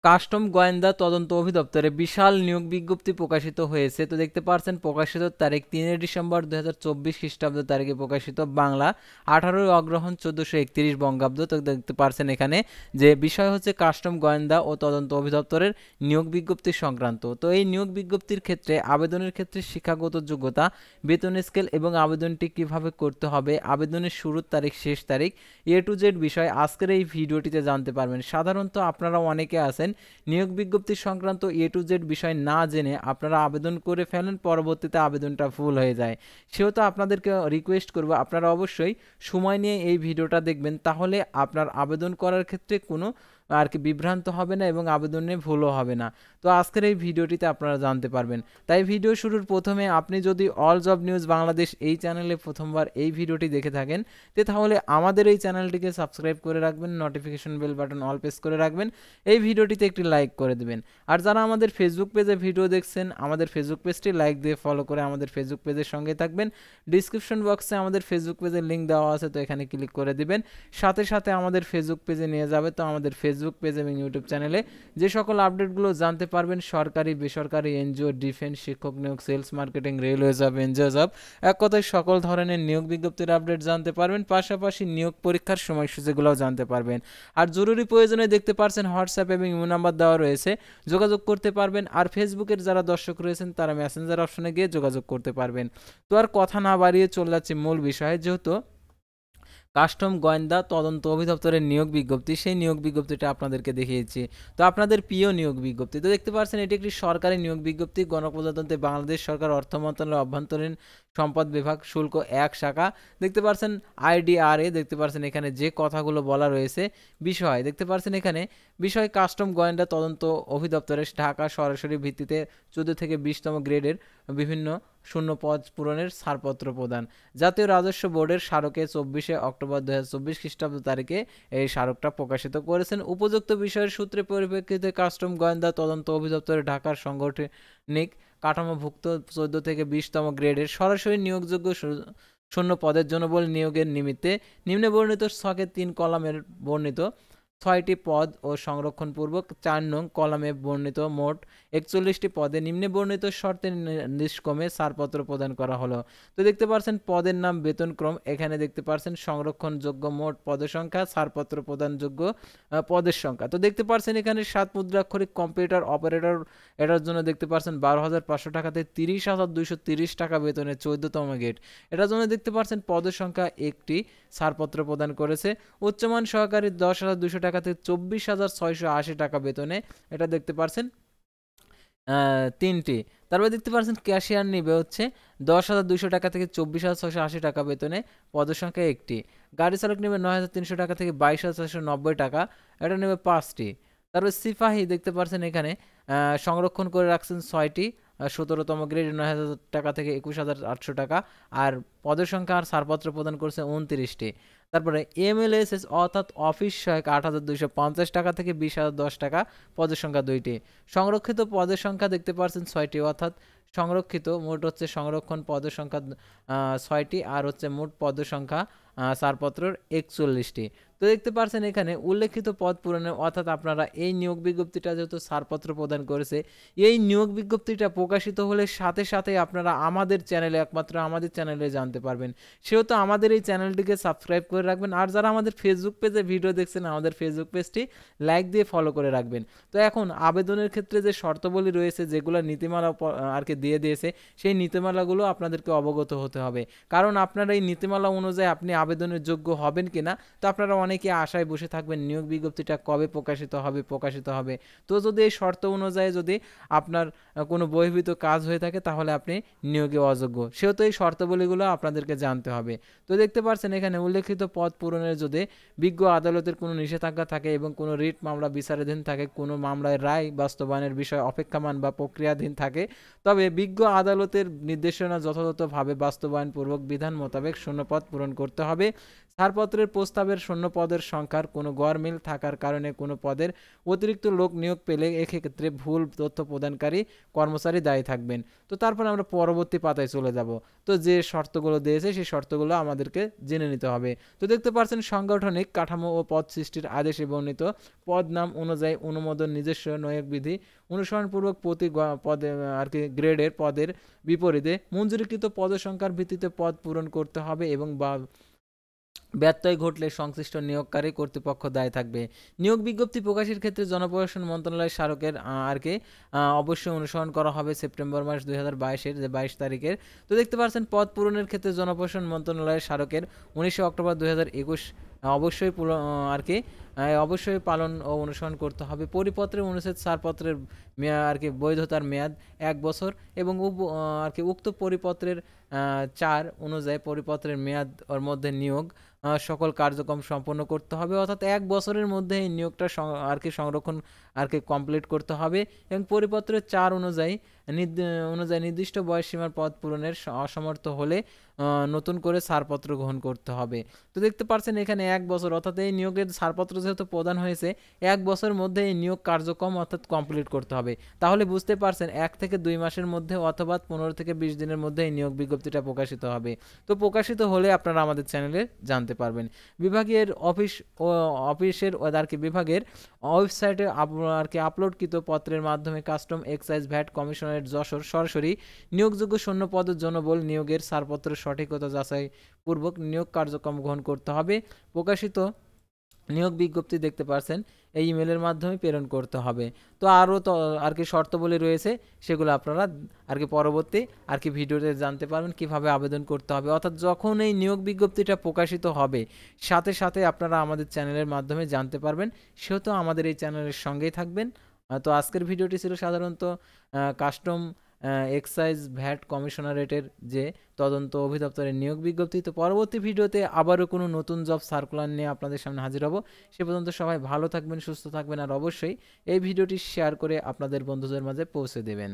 Custom গোয়েন্দা তদন্ত অধিদপ্তরে বিশাল নিয়োগ বিজ্ঞপ্তি প্রকাশিত হয়েছে। তো দেখতে পাচ্ছেন প্রকাশিত তারিখ 3 ডিসেম্বর 2024 খ্রিস্টাব্দ তারিখে প্রকাশিত, বাংলা 18 অগ্রহায়ণ 1431 বঙ্গাব্দ। তো দেখতে পাচ্ছেন এখানে যে বিষয় হচ্ছে কাস্টম গোয়েন্দা ও তদন্ত অধিদপ্তরের নিয়োগ বিজ্ঞপ্তি সংক্রান্ত। তো এই নিয়োগ বিজ্ঞপ্তির ক্ষেত্রে আবেদনের ক্ষেত্রে শিক্ষাগত যোগ্যতা, বেতন স্কেল এবং আবেদনটি কিভাবে করতে হবে, আবেদনের শুরুর তারিখ, শেষ তারিখ, এ টু জেড বিষয় আজকের এই ভিডিওটিতে জানতে পারবেন। সাধারণত আপনারা অনেকে আছেন নিয়োগ বিজ্ঞপ্তি সংক্রান্ত এ টু জেড বিষয় না জেনে আপনারা আবেদন করে ফেলেন, পরবর্তীতে আবেদনটা ভুল হয়ে যায়। সেহেতু আপনাদেরকে রিকোয়েস্ট করব আপনারা অবশ্যই সময় নিয়ে এই ভিডিওটা দেখবেন, তাহলে আপনার আবেদন করার ক্ষেত্রে কোনো আর কি বিভ্রান্ত হবে না এবং আবেদনে ভুলও হবে না। তো আজকের এই ভিডিওটিতে আপনারা জানতে পারবেন। তাই ভিডিও শুরুর প্রথমে আপনি যদি অল জব নিউজ বাংলাদেশ এই চ্যানেলে প্রথমবার এই ভিডিওটি দেখে থাকেন তাহলে আমাদের এই চ্যানেলটিকে সাবস্ক্রাইব করে রাখবেন, notification bell button all press করে রাখবেন, এই ভিডিওটিতে একটি লাইক করে দেবেন। আর যারা আমাদের ফেসবুক পেজে ভিডিও দেখছেন, আমাদের ফেসবুক পেজটি লাইক দিয়ে ফলো করে আমাদের ফেসবুক পেজের সঙ্গে থাকবেন। ডিসক্রিপশন বক্সে আমাদের ফেসবুক পেজের লিঙ্ক দেওয়া আছে, তো এখানে ক্লিক করে দিবেন, সাথে সাথে আমাদের ফেসবুক পেজে নিয়ে যাবে। তো আমাদের ফেসবুক পেজ এবং ইউটিউব চ্যানেলে যে সকল আপডেটগুলো জানতে পারবেন, সরকারি বেসরকারি এনজিও, ডিফেন্স, শিক্ষক নিয়োগ, sales marketing, railway job, NGO job, এক কথায় সকল ধরনের নিয়োগ বিজ্ঞপ্তির আপডেট জানতে পারবেন। পাশাপাশি নিয়োগ পরীক্ষার সময়সূচিগুলোও জানতে পারবেন। আর জরুরি প্রয়োজনে দেখতে পারছেন হোয়াটসঅ্যাপ এবং ইমো নাম্বার দেওয়া রয়েছে, যোগাযোগ করতে পারবেন। আর ফেসবুকের যারা দর্শক রয়েছেন তারা মেসেঞ্জার অপশনে গিয়ে যোগাযোগ করতে পারবেন। তো আর কথা না বাড়িয়ে চলে যাচ্ছে মূল বিষয়ে। যেহেতু কাস্টম গোয়েন্দা তদন্ত অধিদপ্তরের নিয়োগ বিজ্ঞপ্তি, সেই নিয়োগ বিজ্ঞপ্তিটা আপনাদেরকে দেখিয়েছি। তো আপনাদের প্রিয় নিয়োগ বিজ্ঞপ্তি, তো দেখতে পাচ্ছেন এটি একটি সরকারি নিয়োগ বিজ্ঞপ্তি, গণপ্রজাতন্ত্রী বাংলাদেশ সরকার, অর্থ মন্ত্রণালয়, অভ্যন্তরীণ সম্পদ বিভাগ, শুল্ক 1 শাখা। দেখতে পাচ্ছেন IDRA, দেখতে পাচ্ছেন এখানে যে কথাগুলো বলা রয়েছে। বিষয় দেখতে পাচ্ছেন এখানে বিষয় কাস্টম গোয়েন্দা তদন্ত অধিদপ্তরের ঢাকা সরাসরি ভিত্তিতে 14 থেকে 20তম গ্রেডের বিভিন্ন শূন্য পদ পূরণের ছাড়পত্র প্রদান। জাতীয় রাজস্ব বোর্ডের স্মারকে 24 অক্টোবর 2024 খ্রিস্টাব্দ তারিখে এই স্মারকটা প্রকাশিত করেছেন। উপযুক্ত বিষয়ের সূত্রে পরিপ্রেক্ষিতে কাস্টম গোয়েন্দা তদন্ত অধিদপ্তরের ঢাকার সাংগঠনিক কাঠামোভুক্ত 14 থেকে 20তম গ্রেডের সরাসরি নিয়োগযোগ্য শূন্য পদের জনবল নিয়োগের নিমিত্তে নিম্নে বর্ণিত ছকে 3 কলামের বর্ণিত 6টি পদ ও সংরক্ষণপূর্বক 4 নং কলামে বর্ণিত মোট 41টি পদে নিম্নে বর্ণিত শর্তে নিষ্ক্রমে ছাড়পত্র প্রদান করা হলো। তো দেখতে পাচ্ছেন পদের নাম, বেতনক্রম, এখানে দেখতে পাচ্ছেন সংরক্ষণযোগ্য মোট পদের সংখ্যা, ছাড়পত্র প্রদানযোগ্য পদের সংখ্যা। তো দেখতে পাচ্ছেন এখানে 7 মুদ্রাক্ষরিক কম্পিউটার অপারেটর, এটার জন্য দেখতে পাচ্ছেন 12,500 টাকাতে 30,230 টাকা বেতনে 14তম গ্রেড। এটার জন্য দেখতে পাচ্ছেন পদের সংখ্যা একটি, ছাড়পত্র প্রদান করেছে। উচ্চমান সহকারী 10,200 টাকাতে 24,680 টাকা বেতনে, এটা দেখতে পাচ্ছেন 3টি। তারপরে দেখতে পাচ্ছেন ক্যাশিয়ার নিবে হচ্ছে 10,200 টাকা থেকে 24,680 টাকা বেতনে, পদের সংখ্যা একটি। গাড়ি চালক নেবে 9,300 টাকা থেকে 22,490 টাকা, এটা নেবে 5টি। তারপরে সিপাহী দেখতে পাচ্ছেন এখানে সংরক্ষণ করে রাখছেন 6টি, 17তম গ্রেড 9,000 টাকা থেকে 21,800 টাকা, আর পদের সংখ্যা আর ছাড়পত্র প্রদান করছে 29টি। তারপরে MLSS অর্থাৎ অফিস সহায়ক 8,250 টাকা থেকে 20,010 টাকা, পদের সংখ্যা 2টি। সংরক্ষিত পদের সংখ্যা দেখতে পাচ্ছেন 6টি, অর্থাৎ সংরক্ষিত মোট হচ্ছে সংরক্ষণ পদের সংখ্যা 6টি, আর হচ্ছে মোট পদের সংখ্যা ছাড়পত্রের 41টি। তো দেখতে পাচ্ছেন এখানে উল্লেখিত পদ পূরণে, অর্থাৎ আপনারা এই নিয়োগ বিজ্ঞপ্তিটা যেহেতু ছাড়পত্র প্রদান করেছে, এই নিয়োগ বিজ্ঞপ্তিটা প্রকাশিত হলে সাথে সাথে আপনারা আমাদের চ্যানেলে, একমাত্র আমাদের চ্যানেলে জানতে পারবেন। সেহেতু আমাদের এই চ্যানেলটিকে সাবস্ক্রাইব করে রাখবেন। আর যারা আমাদের ফেসবুক পেজে ভিডিও দেখছেন, আমাদের ফেসবুক পেজটি লাইক দিয়ে ফলো করে রাখবেন। তো এখন আবেদনের ক্ষেত্রে যে শর্তাবলী রয়েছে, যেগুলো নীতিমালা আর কি দিয়ে দিয়েছে, সেই নীতিমালাগুলো আপনাদেরকে অবগত হতে হবে। কারণ আপনারা এই নীতিমালা অনুযায়ী আপনি আবেদনের যোগ্য হবেন কিনা, তো আপনারা অনেকে আশায় বসে থাকবেন নিয়োগ বিজ্ঞপ্তিটা কবে প্রকাশিত হবে। তো যদি এই শর্ত অনুযায়ী যদি আপনার কোনো বহির্ভূত কাজ হয়ে থাকে, তাহলে আপনি নিয়োগে অযোগ্য। সেহেতু এই শর্তাবলীগুলো আপনাদেরকে জানতে হবে। তো দেখতে পাচ্ছেন এখানে উল্লেখিত পদ পূরণের যদি বিজ্ঞ আদালতের কোনো নিষেধাজ্ঞা থাকে এবং কোনো রিট মামলা বিচারাধীন থাকে, কোনো মামলায় রায় বাস্তবায়নের বিষয় অপেক্ষমান বা প্রক্রিয়াধীন থাকে, তবে বিজ্ঞ আদালতের নির্দেশনা যথাযথভাবে বাস্তবায়নপূর্বক বিধান মোতাবেক শূন্যপদ পূরণ করতে হবে। ছাড়পত্রের প্রস্তাবের শূন্য পদের সংখ্যার কোনো গড়মিল থাকার কারণে কোনো পদের অতিরিক্ত লোক নিয়োগ পেলে এক্ষেত্রে ভুল তথ্য প্রদানকারী কর্মচারী দায়ী থাকবেন। তো তারপর আমরা পরবর্তী পাতায় চলে যাব। তো যে শর্তগুলো দিয়েছে সেই শর্তগুলো আমাদেরকে জেনে নিতে হবে। তো দেখতে পাচ্ছেন সাংগঠনিক কাঠামো ও পদ সৃষ্টির আদেশে বর্ণিত পদ নাম অনুযায়ী অনুমোদন নিজস্ব নিয়োগ বিধি অনুসরণপূর্বক প্রতি পদে আর কি গ্রেডের পদের বিপরীতে মঞ্জুরিকৃত পদসংখ্যার ভিত্তিতে পদ পূরণ করতে হবে এবং বা ব্যত্যয় ঘটলে সংশ্লিষ্ট নিয়োগকারী কর্তৃপক্ষ দায়ী থাকবে। নিয়োগ বিজ্ঞপ্তি প্রকাশের ক্ষেত্রে জনপ্রশাসন মন্ত্রণালয়ের স্মারকের আর কি অবশ্যই অনুসরণ করা হবে সেপ্টেম্বর মাস 2022-এর যে 22 তারিখের। তো দেখতে পাচ্ছেন পদ পূরণের ক্ষেত্রে জনপ্রশাসন মন্ত্রণালয়ের স্মারকের 19 অক্টোবর 2021 অবশ্যই আর কি অবশ্যই পালন ও অনুসরণ করতে হবে। পরিপত্রের অনুচ্ছেদ ছাড়পত্রের মেয়াদ আর কি বৈধতার মেয়াদ 1 বছর এবং আর কি উক্ত পরিপত্রের 4 অনুযায়ী পরিপত্রের মেয়াদ ওর মধ্যে নিয়োগ সকল কার্যক্রম সম্পন্ন করতে হবে, অর্থাৎ 1 বছরের মধ্যে এই নিয়োগটা আর কি সংরক্ষণ আর কি কমপ্লিট করতে হবে এবং পরিপত্রের 4 অনুযায়ী নির্দিষ্ট বয়সসীমার পদ পূরণের অসমর্থ হলে নতুন করে ছাড়পত্র গ্রহণ করতে হবে। তো দেখতে পাচ্ছেন এখানে 1 বছর, অর্থাৎ এই নিয়োগের ছাড়পত্র যেহেতু প্রদান হয়েছে 1 বছরের মধ্যে এই নিয়োগ কার্যক্রম অর্থাৎ কমপ্লিট করতে হবে। তাহলে বুঝতে পারছেন 1 থেকে 2 মাসের মধ্যে অথবা 15 থেকে 20 দিনের মধ্যে এই নিয়োগ বিজ্ঞপ্তিটা প্রকাশিত হবে। তো প্রকাশিত হলে আপনারা আমাদের চ্যানেলে জানতে পারবেন। বিভাগের অফিসের আর কি বিভাগের ওয়েবসাইটে আর কি আপলোডকৃত পত্রের মাধ্যমে custom excise VAT commissionerate Jessore সরাসরি নিয়োগযোগ্য শূন্য পদের জনবল নিয়োগের ছাড়পত্রের সঠিকতা যাচাই পূর্বক নিয়োগ কার্যক্রম গ্রহণ করতে হবে। প্রকাশিত নিয়োগ বিজ্ঞপ্তি দেখতে পাচ্ছেন এই ইমেলের মাধ্যমে প্রেরণ করতে হবে। তো আরও তো আর কি শর্তাবলী রয়েছে, সেগুলো আপনারা আর কি পরবর্তী আর কি ভিডিওতে জানতে পারবেন কিভাবে আবেদন করতে হবে। অর্থাৎ যখন এই নিয়োগ বিজ্ঞপ্তিটা প্রকাশিত হবে সাথে সাথে আপনারা আমাদের চ্যানেলের মাধ্যমে জানতে পারবেন, সেহেতু আমাদের এই চ্যানেলের সঙ্গেই থাকবেন। তো আজকের ভিডিওটি ছিল সাধারণত কাস্টম এক্সাইজ ভ্যাট কমিশনারেটের যে তদন্ত অধিদপ্তরের নিয়োগ বিজ্ঞপ্তি। তো পরবর্তী ভিডিওতে আবারও কোনো নতুন জব সার্কুলার নিয়ে আপনাদের সামনে হাজির হব। সে পর্যন্ত সবাই ভালো থাকবেন, সুস্থ থাকবেন, আর অবশ্যই এই ভিডিওটি শেয়ার করে আপনাদের বন্ধুদের মাঝে পৌঁছে দেবেন।